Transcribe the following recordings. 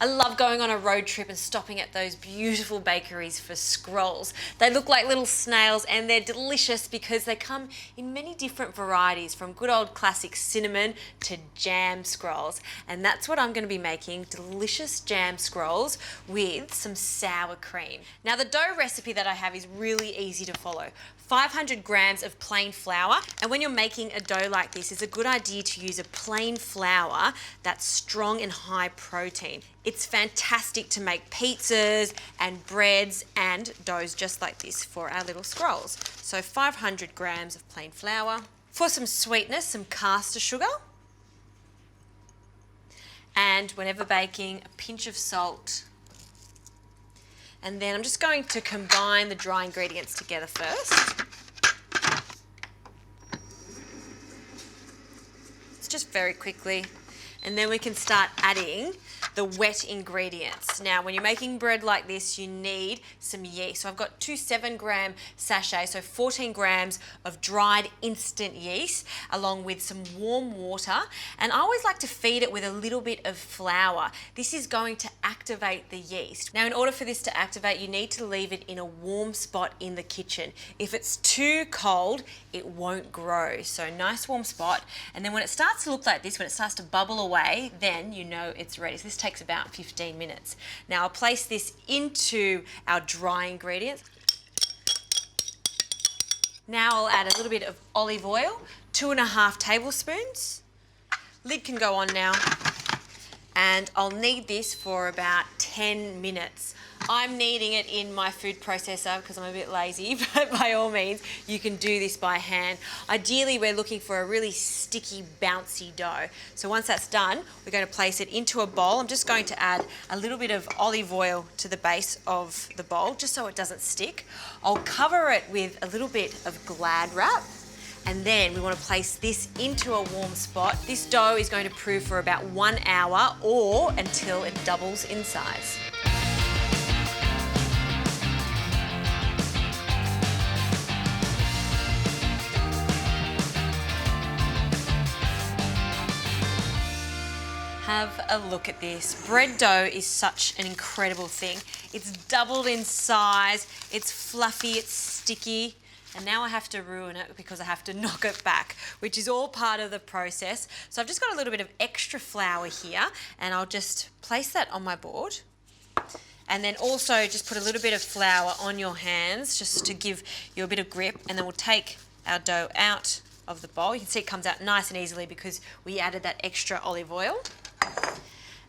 I love going on a road trip and stopping at those beautiful bakeries for scrolls. They look like little snails and they're delicious because they come in many different varieties, from good old classic cinnamon to jam scrolls. And that's what I'm going to be making, delicious jam scrolls with some sour cream. Now the dough recipe that I have is really easy to follow. 500 grams of plain flour, and when you're making a dough like this, it's a good idea to use a plain flour that's strong and high protein. It's fantastic to make pizzas and breads and doughs just like this for our little scrolls. So 500 grams of plain flour. For some sweetness, some caster sugar. And whenever baking, a pinch of salt. And then I'm just going to combine the dry ingredients together first. It's just very quickly. And then we can start adding the wet ingredients. Now, when you're making bread like this, you need some yeast. So I've got 2 7-gram sachets, so 14 grams of dried instant yeast, along with some warm water. And I always like to feed it with a little bit of flour. This is going to activate the yeast. Now, in order for this to activate, you need to leave it in a warm spot in the kitchen. If it's too cold, it won't grow. So nice warm spot. And then when it starts to look like this, when it starts to bubble away, then you know it's ready. So this takes about 15 minutes. Now I'll place this into our dry ingredients. Now I'll add a little bit of olive oil, 2.5 tablespoons. Lid can go on now. And I'll knead this for about 10 minutes. I'm kneading it in my food processor because I'm a bit lazy, but by all means, you can do this by hand. Ideally, we're looking for a really sticky, bouncy dough. So once that's done, we're going to place it into a bowl. I'm just going to add a little bit of olive oil to the base of the bowl, just so it doesn't stick. I'll cover it with a little bit of Glad wrap. And then we want to place this into a warm spot. This dough is going to prove for about 1 hour or until it doubles in size. Have a look at this. Bread dough is such an incredible thing. It's doubled in size, it's fluffy, it's sticky. And now I have to ruin it because I have to knock it back, which is all part of the process. So I've just got a little bit of extra flour here, and I'll just place that on my board. And then also just put a little bit of flour on your hands just to give you a bit of grip. And then we'll take our dough out of the bowl. You can see it comes out nice and easily because we added that extra olive oil.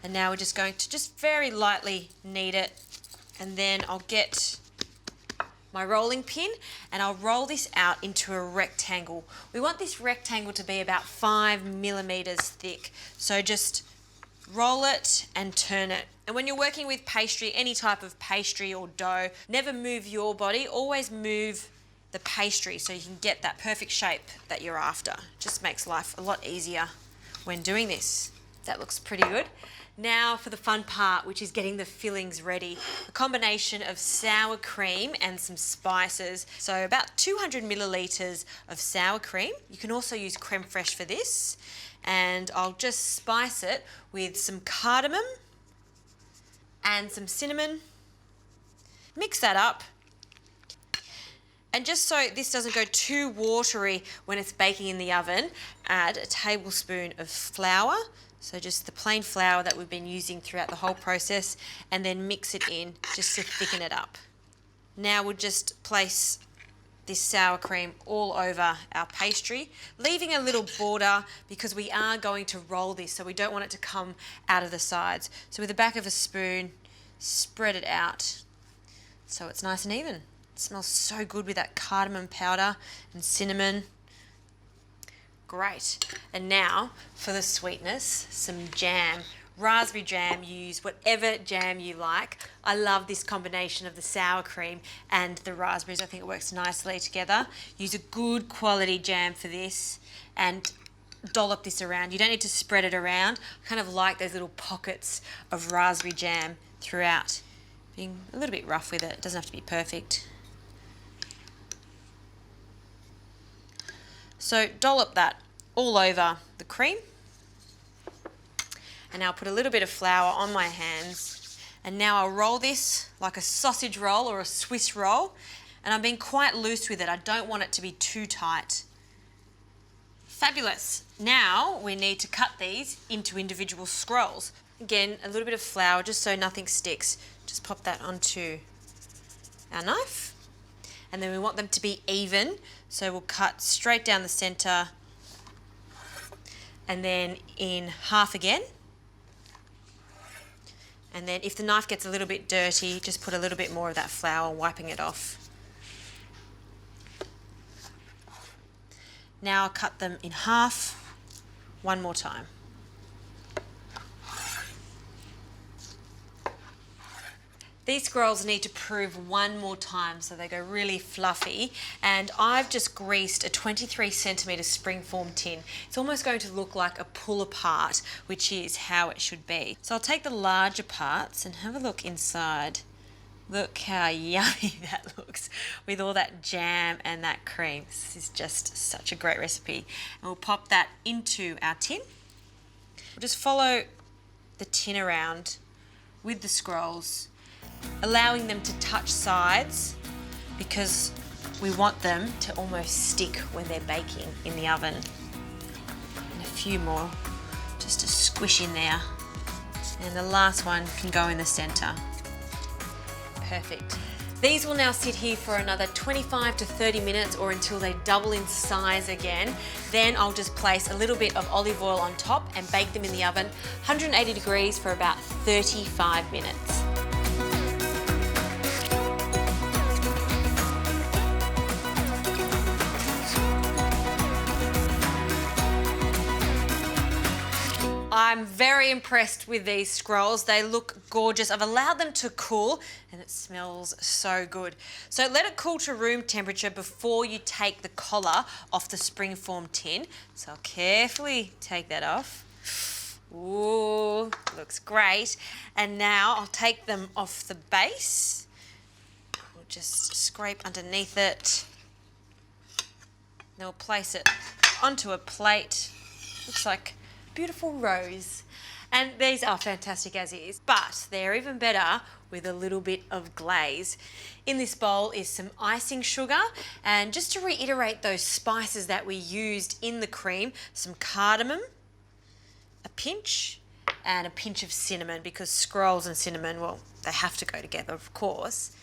And now we're just going to just very lightly knead it. And then I'll get my rolling pin and I'll roll this out into a rectangle. We want this rectangle to be about 5 millimeters thick. So just roll it and turn it. And when you're working with pastry, any type of pastry or dough, never move your body, always move the pastry so you can get that perfect shape that you're after. Just makes life a lot easier when doing this. That looks pretty good. Now for the fun part, which is getting the fillings ready. A combination of sour cream and some spices. So about 200 milliliters of sour cream. You can also use creme fraiche for this. And I'll just spice it with some cardamom and some cinnamon. Mix that up. And just so this doesn't go too watery when it's baking in the oven, add a tablespoon of flour. So just the plain flour that we've been using throughout the whole process, and then mix it in just to thicken it up. Now we'll just place this sour cream all over our pastry, leaving a little border because we are going to roll this, so we don't want it to come out of the sides. So with the back of a spoon, spread it out so it's nice and even. It smells so good with that cardamom powder and cinnamon. Great. And now for the sweetness, some jam. Raspberry jam, you use whatever jam you like. I love this combination of the sour cream and the raspberries. I think it works nicely together. Use a good quality jam for this and dollop this around. You don't need to spread it around. I kind of like those little pockets of raspberry jam throughout. Being a little bit rough with it. It doesn't have to be perfect. So dollop that all over the cream. And now I'll put a little bit of flour on my hands. And now I'll roll this like a sausage roll or a Swiss roll. And I'm being quite loose with it. I don't want it to be too tight. Fabulous. Now we need to cut these into individual scrolls. Again, a little bit of flour just so nothing sticks. Just pop that onto our knife. And then we want them to be even. So we'll cut straight down the center and then in half again. And then if the knife gets a little bit dirty, just put a little bit more of that flour, wiping it off. Now I'll cut them in half one more time. These scrolls need to prove one more time so they go really fluffy, and I've just greased a 23 centimetre springform tin. It's almost going to look like a pull apart, which is how it should be. So I'll take the larger parts and have a look inside. Look how yummy that looks with all that jam and that cream. This is just such a great recipe. And we'll pop that into our tin. We'll just follow the tin around with the scrolls, allowing them to touch sides because we want them to almost stick when they're baking in the oven. And a few more just to squish in there. And the last one can go in the center. Perfect. These will now sit here for another 25 to 30 minutes or until they double in size again. Then I'll just place a little bit of olive oil on top and bake them in the oven, 180 degrees for about 35 minutes. I'm very impressed with these scrolls. They look gorgeous. I've allowed them to cool and it smells so good. So let it cool to room temperature before you take the collar off the springform tin. So I'll carefully take that off. Ooh, looks great. And now I'll take them off the base. We'll just scrape underneath it. Then we'll place it onto a plate. Looks like beautiful rose. And these are fantastic as is, but they're even better with a little bit of glaze. In this bowl is some icing sugar, and just to reiterate those spices that we used in the cream, some cardamom, a pinch, and a pinch of cinnamon, because scrolls and cinnamon, well, they have to go together, of course.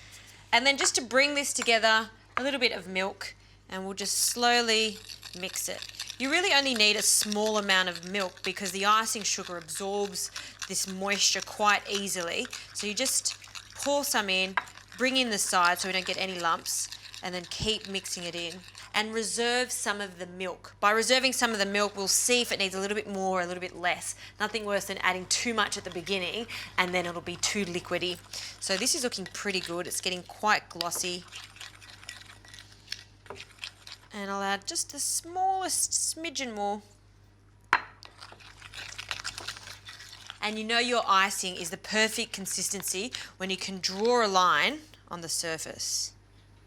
And then just to bring this together, a little bit of milk, and we'll just slowly mix it. You really only need a small amount of milk because the icing sugar absorbs this moisture quite easily. So you just pour some in, bring in the sides so we don't get any lumps, and then keep mixing it in. And reserve some of the milk. By reserving some of the milk, we'll see if it needs a little bit more or a little bit less. Nothing worse than adding too much at the beginning and then it'll be too liquidy. So this is looking pretty good. It's getting quite glossy. And I'll add just the smallest smidgen more. And you know your icing is the perfect consistency when you can draw a line on the surface,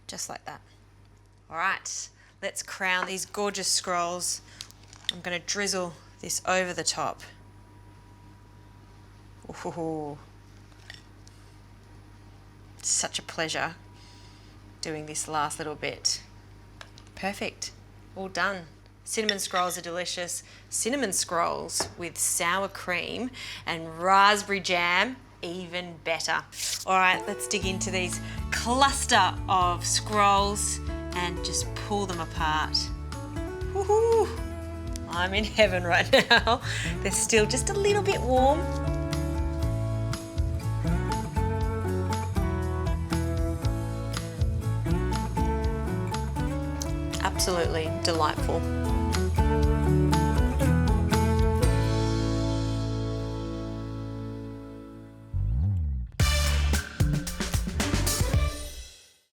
just like that. All right, let's crown these gorgeous scrolls. I'm going to drizzle this over the top. Ooh. It's such a pleasure doing this last little bit. Perfect, all done. Cinnamon scrolls are delicious. Cinnamon scrolls with sour cream and raspberry jam, even better. All right, let's dig into these cluster of scrolls and just pull them apart. Woohoo! I'm in heaven right now. They're still just a little bit warm. Absolutely delightful.